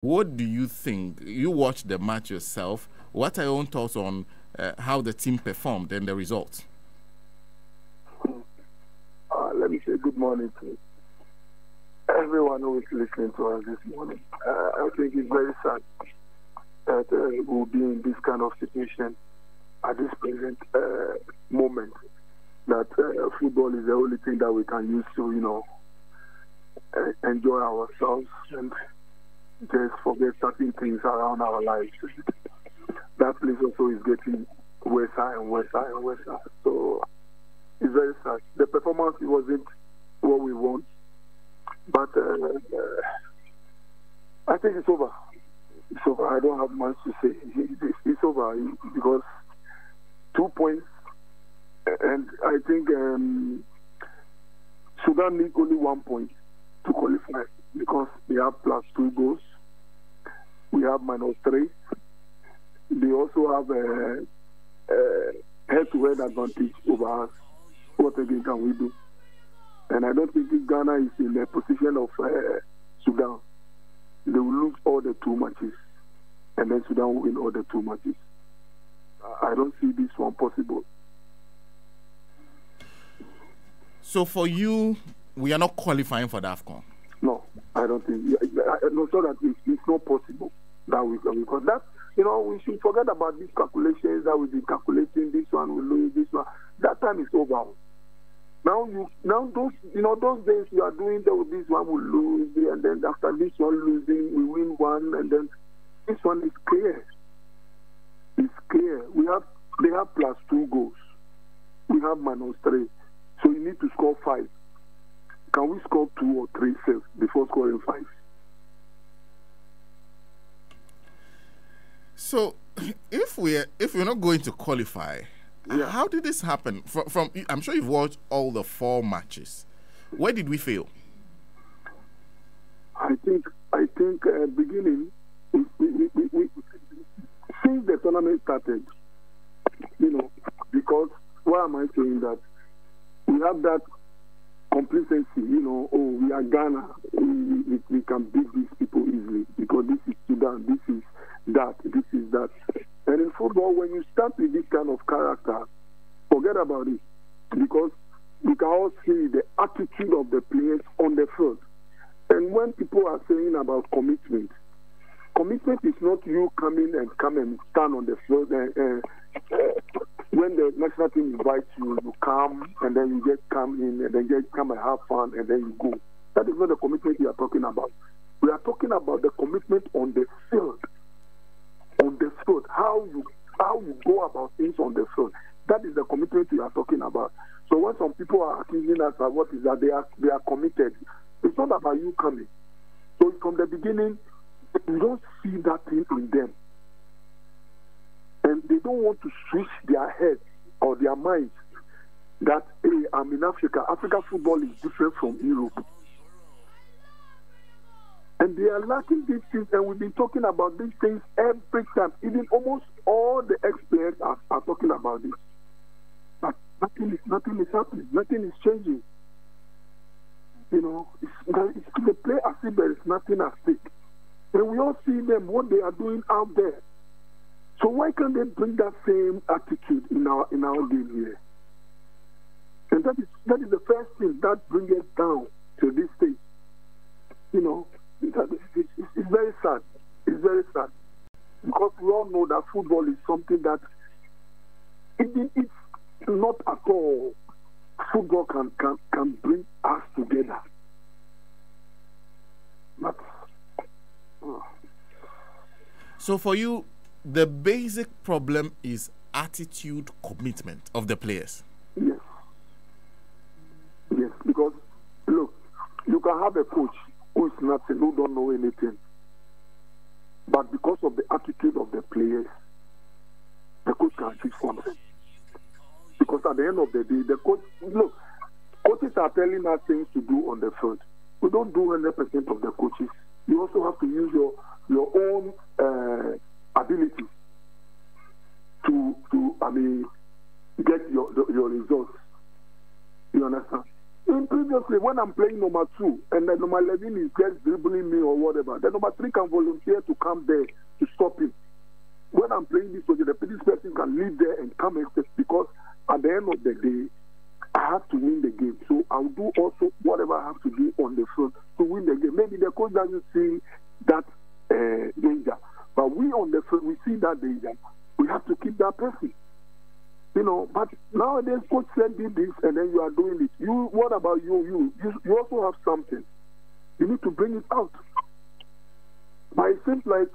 What do you think? You watched the match yourself. What are your own thoughts on how the team performed and the results? Let me say good morning to everyone who is listening to us this morning. I think it's very sad that we'll be in this kind of situation at this present moment. That football is the only thing that we can use to, enjoy ourselves and just forget certain things around our lives. That place also is getting worse and worse and worse. So it's very sad. The performance wasn't what we want, but I think it's over. It's over. I don't have much to say. It's over because 2 points, and I think Sudan needs only 1 point to qualify because they have +2 goals. We have -3. They also have a head-to-head advantage over us. What again can we do? And I don't think if Ghana is in the position of Sudan, they will lose all the 2 matches, and then Sudan will win all the 2 matches. I don't see this one possible. So for you, we are not qualifying for the Afcon? No, I don't think. No, so that it's not possible that we can, because that, we should forget about these calculations that we've been calculating. This one will lose, this one. That time is over. Now those days you are doing this one will lose, and then after this one losing, we win one, and then this one is clear. It's clear. They have +2 goals. We have -3. So you need to score 5. Can we score 2 or 3 saves before scoring 5? So, if we're not going to qualify, how did this happen? From I'm sure you've watched all the 4 matches. Where did we fail? I think beginning we since the tournament started, because why am I saying that? We have that complacency, we are Ghana, we can beat these people easily because this is Sudan, this is that. And in football, when you start with this kind of character, forget about it, because we can all see the attitude of the players on the field. And when people are saying about commitment is not you come and stand on the field. When the national team invites you, you come, and then you just come in, and then just come and have fun, and then you go. That is not the commitment we are talking about. We are talking about the commitment on the field. On the field, how you go about things on the field. That is the commitment we are talking about. So when some people are accusing us of what is that, they are committed. It's not about you coming. So from the beginning, you don't see that thing in them. And they don't want to switch their heads or their minds that, hey, I'm in Africa. Africa football is different from Europe. And they are lacking these things, and we've been talking about these things every time. Even almost all the experts are talking about this. But nothing is happening. Nothing is changing. They play as if there is nothing at stake. And we all see them, what they are doing out there. So why can't they bring that same attitude in our game here? And that is the first thing that brings us down to this stage. It's very sad. It's very sad. Because we all know that football is something that it's not at all. Football can bring us together. But, So for you, the basic problem is attitude, commitment of the players. Yes, because look, you can have a coach who is nothing, who don't know anything, but because of the attitude of the players, the coach can achieve something. Because at the end of the day, the coaches are telling us things to do on the field. We don't do 100% of the coaches. You also have to use your own ability to get your results. You understand? And previously, when I'm playing number 2 and then number 11 is just dribbling me or whatever, then number 3 can volunteer to come there to stop him. When I'm playing this project, this person can leave there and come and step, because at the end of the day, I have to win the game. So I'll do also whatever I have to do on the front to win the game. Maybe the coach doesn't see that danger, but we on the front, we see that danger. We have to keep that person. You know, but nowadays coach said did this and then you are doing it. What about you? You also have something. You need to bring it out. But it seems like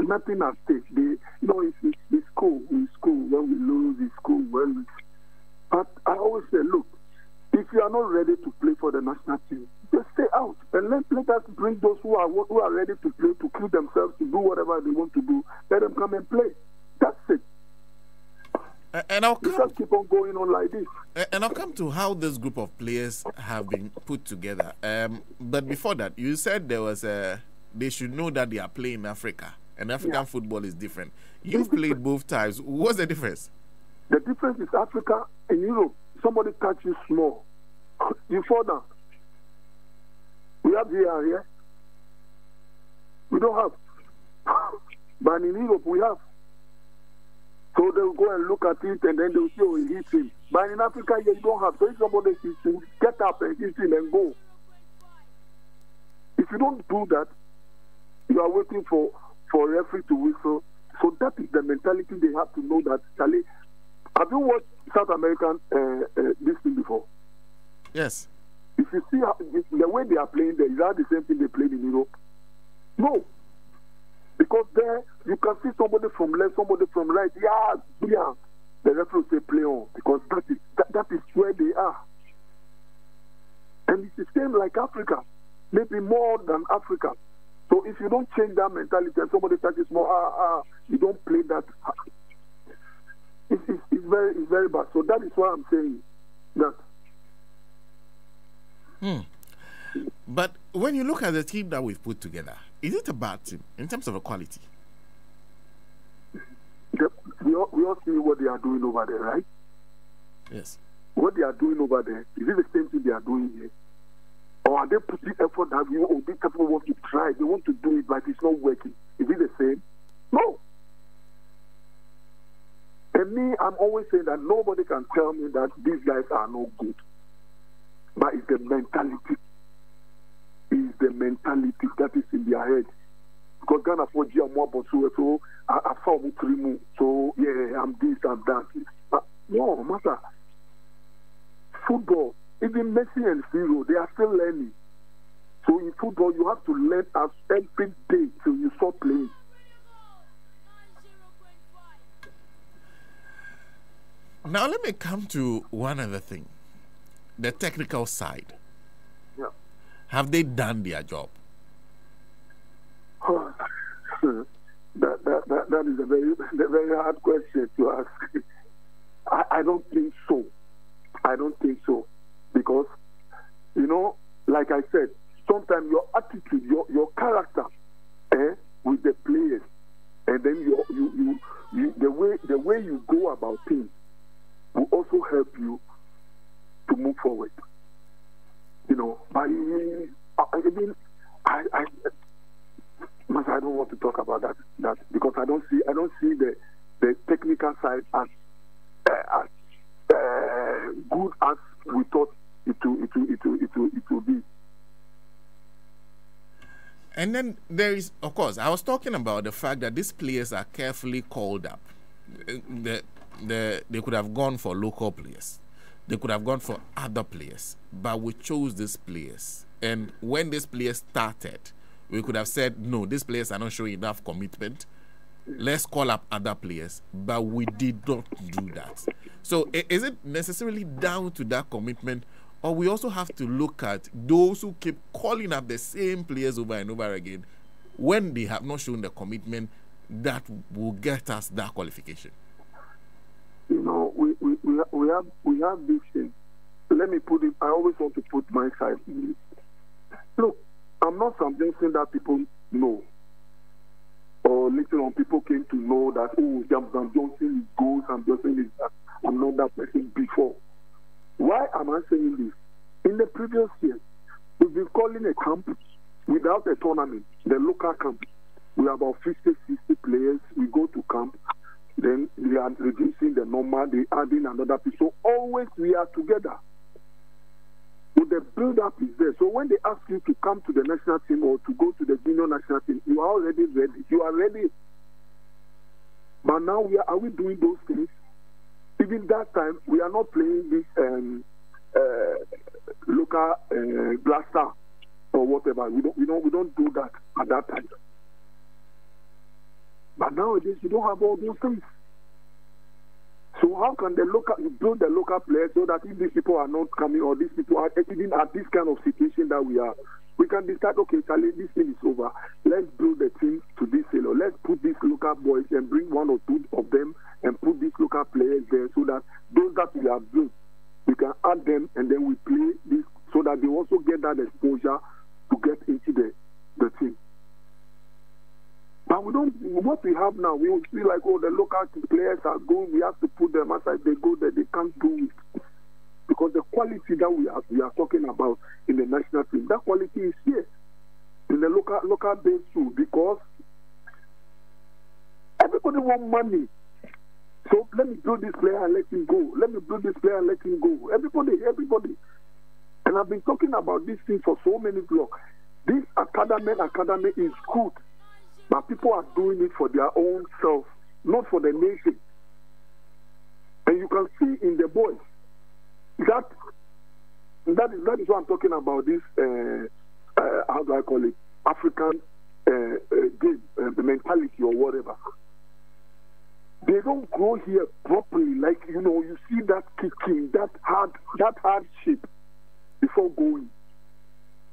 nothing at stake. It's cool. It's cool when we lose. It's cool when we... But I always say, look, if you are not ready to play for the national team, just stay out and let us bring those who are ready to play, to kill themselves, to do whatever they want to do. Let them come and play. That's it. And I'll come, just keep on going on like this. And I'll come to how this group of players have been put together. But before that, you said they should know that they are playing in Africa, and African football is different. You've played both times. What's the difference? The difference is Africa and Europe. Somebody touch you small, you fall down. We have here. We don't have. But in Europe, we have. So they'll go and look at it and then they'll say, oh, he hit him. But in Africa, you don't have. So if somebody hits him, get up and hit him and go. If you don't do that, you are waiting for a referee to whistle. So that is the mentality they have to know that, Charlie. Have you watched South American this thing before? Yes. If you see the way they are playing there, is that the same thing they played in Europe? No. Because there, you can see somebody from left, somebody from right. Yeah. The referee will say play on, because that is where they are. And it's the same like Africa, maybe more than Africa. So if you don't change that mentality and somebody touches more, you don't play that. It's very bad. So that is why I'm saying that. But when you look at the team that we've put together, is it a bad team in terms of quality? We all see what they are doing over there, right? Yes. What they are doing over there, is it the same thing they are doing here? Or are they putting effort that these people want to try? They want to do it, but it's not working. Is it the same? No. And me, I'm always saying that nobody can tell me that these guys are no good. But it's the mentality. It's the mentality that is in their head. Because Ghana for so I found so yeah, I'm this, I'm that. But no matter. Football, even Messi and Zero, they are still learning. So in football, you have to learn as every day till you stop playing. Now let me come to one other thing. The technical side. Yeah. Have they done their job? That is a very hard question to ask. I don't think so. I don't think so. Because, like I said, sometimes your attitude, your character with the players, and then the way you go about things will also help you to move forward. But I don't want to talk about that because I don't see the technical side as good as we thought it will be. And then there is, of course, I was talking about the fact that these players are carefully called up. They could have gone for local players. They could have gone for other players. But we chose these players. And when these players started, we could have said, no, these players are not showing enough commitment. Let's call up other players. But we did not do that. So is it necessarily down to that commitment? Or we also have to look at those who keep calling up the same players over and over again when they have not shown the commitment that will get us that qualification? We have this thing. Let me put it, I always want to put my side in it. Look, I'm not something that people know. Or later on people came to know that, Johnson is good, Johnson is that. I'm not that person before. Why am I saying this? In the previous years, we've been calling a camp without a tournament, the local camp. We have about 50, 60 players. We go to camp. Then we are reducing the number. They adding another piece. So always we are together. So the build-up is there. So when they ask you to come to the national team or to go to the junior national team, you are already ready. You are ready. But now are we doing those things? Even that time, we are not playing this local blaster or whatever. We don't do that at that time. But nowadays, you don't have all those things. So how can you build the local players so that if these people are not coming or these people are even at this kind of situation that we are, we can decide, okay, Charlie, this thing is over. Let's build a team to this level. Let's put these local boys and bring one or two of them and put these local players there so that those that we have built, we can add them and then we play this so that they also get that exposure to get into the team. But we don't. What we have now, we feel like, oh, the local players are going. We have to put them aside. They go there. They can't do it because the quality that we are talking about in the national team, that quality is here in the local base too. Because everybody wants money. So let me build this player and let him go. Let me build this player and let him go. Everybody. And I've been talking about this thing for so many blocks. This academy is good. But people are doing it for their own self, not for the nation. And you can see in the boys that is what I'm talking about. This how do I call it? African game, mentality or whatever. They don't grow here properly. Like you see that kicking, that hardship before going.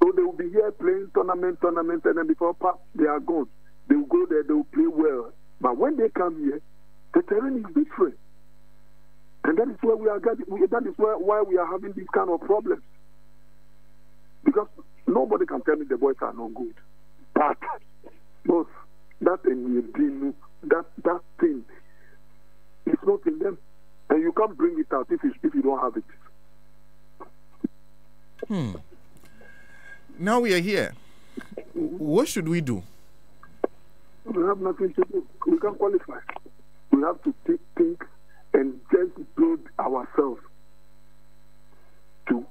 So they will be here playing tournament, and then before they are gone. They will go there, they will play well. But when they come here, the terrain is different. And that is where why we are having these kind of problems. Because nobody can tell me the boys are not good. But that that thing, it's not in them. And you can't bring it out if you don't have it. Now we are here. What should we do? We have nothing to do. We can't qualify. We have to think and just build ourselves to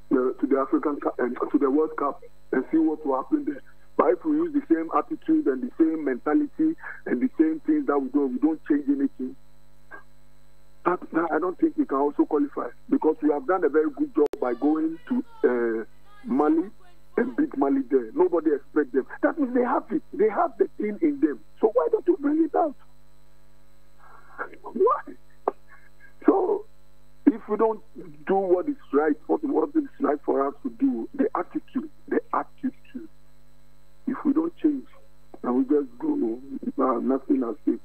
the African Cup and to the World Cup and see what will happen there. But if we use the same attitude and the same mentality and the same things that we don't change anything, I don't think we can also qualify because we have done a very good job by going to Mali and beat Mali there. Nobody expects them. That means they have it. They have the thing in them. So why don't you bring it out? Why? So if we don't do what is right, what is right for us to do, the attitude. If we don't change and we just go, nothing at stake.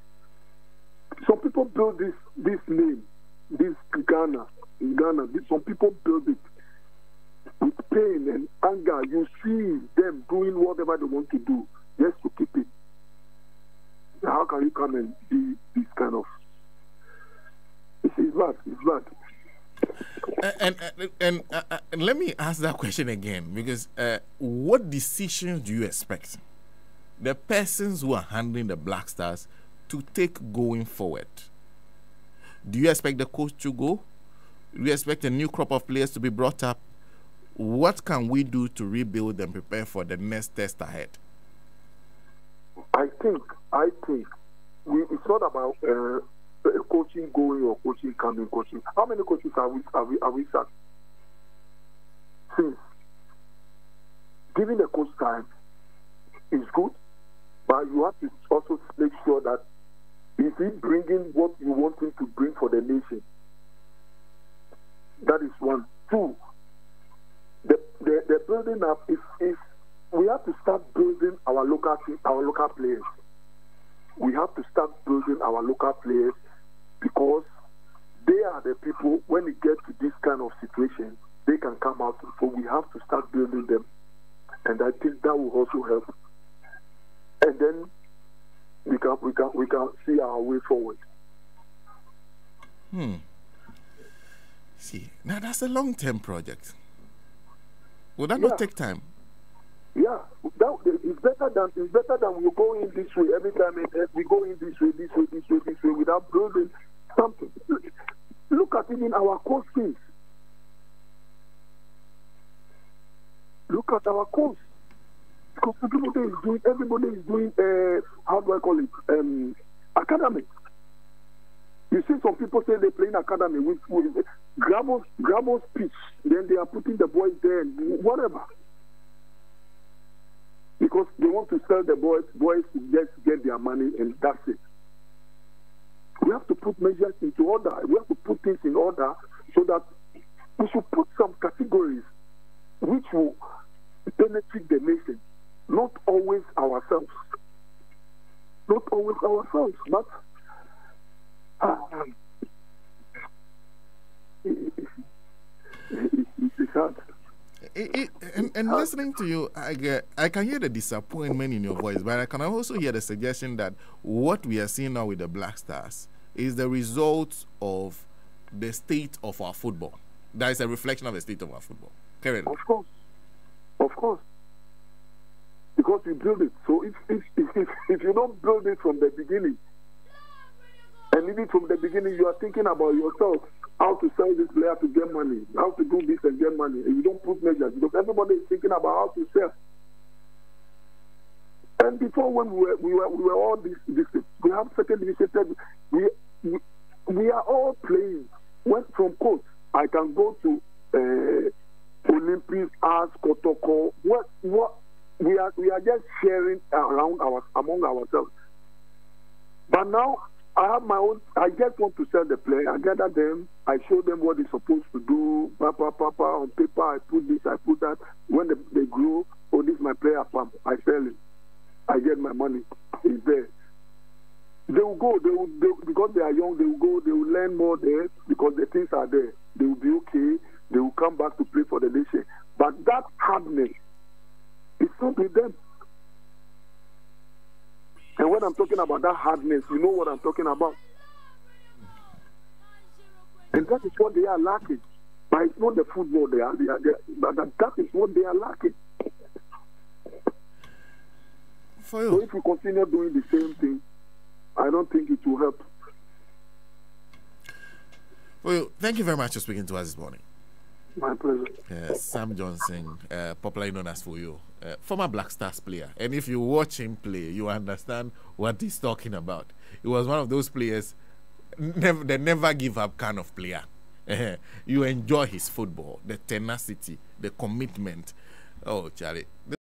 Some people build this name, this Ghana. Some people build it with pain and anger. You see them doing whatever they want to do just to keep it. How can you come and be this kind of? It's bad. And let me ask that question again, because what decisions do you expect the persons who are handling the Black Stars to take going forward? Do you expect the coach to go? Do you expect a new crop of players to be brought up? What can we do to rebuild and prepare for the next test ahead? I think it's not about coaching going or coaching coming. How many coaches are we sacked? Since giving the coach time is good, but you have to also make sure that is he bringing what you want him to bring for the nation. That is one. Two, the building up is we have to start building our local players. We have to start building our local players because they are the people, when it gets to this kind of situation, they can come out. So we have to start building them. And I think that will also help. And then we can see our way forward. See, now that's a long-term project. Would that not take time? Yeah, it's better than we go in this way every time. We go in this way without building something. Look at even our courses. Look at our course. Because everybody is doing how do I call it? Academy. You see some people say they play in academy with grammar speech. Then they are putting the boys there and whatever. Because they want to sell the boys just get their money and that's it. We have to put measures into order. We have to put things in order so that we should put some categories which will benefit the nation, not always ourselves. Not always ourselves, but it's hard. And listening to you, I can hear the disappointment in your voice, but I can also hear the suggestion that what we are seeing now with the Black Stars is the result of the state of our football. That is a reflection of the state of our football. Karen. Of course. Because you build it. So if you don't build it from the beginning, and even from the beginning you are thinking about yourself, how to sell this player to get money, how to do this and get money, and you don't put measures because everybody is thinking about how to sell. And before when we were all this we have second division, we are all playing. When from coach, I can go to Olympics, Arts, Kotoko. What we are just sharing among ourselves. But now I have my own. I just want to sell the player. I gather them. I show them what they're supposed to do. Papa, on paper, I put this, I put that. When they grow, oh, this is my player farm. I sell it. I get my money. It's there. They will go. Because they are young. They will go. They will learn more there because the things are there. They will be okay. They will come back to play for the nation. But that hardness, it's not with them. And when I'm talking about that hardness, you know what I'm talking about. And that is what they are lacking. But it's not the football but that is what they are lacking. For you. So if we continue doing the same thing, I don't think it will help. For you, thank you very much for speaking to us this morning. My pleasure. Sam Johnson, popularly known as For You, former Black Stars player. And if you watch him play, you understand what he's talking about. He was one of those players, the never give up kind of player. You enjoy his football, the tenacity, the commitment. Oh, Charlie.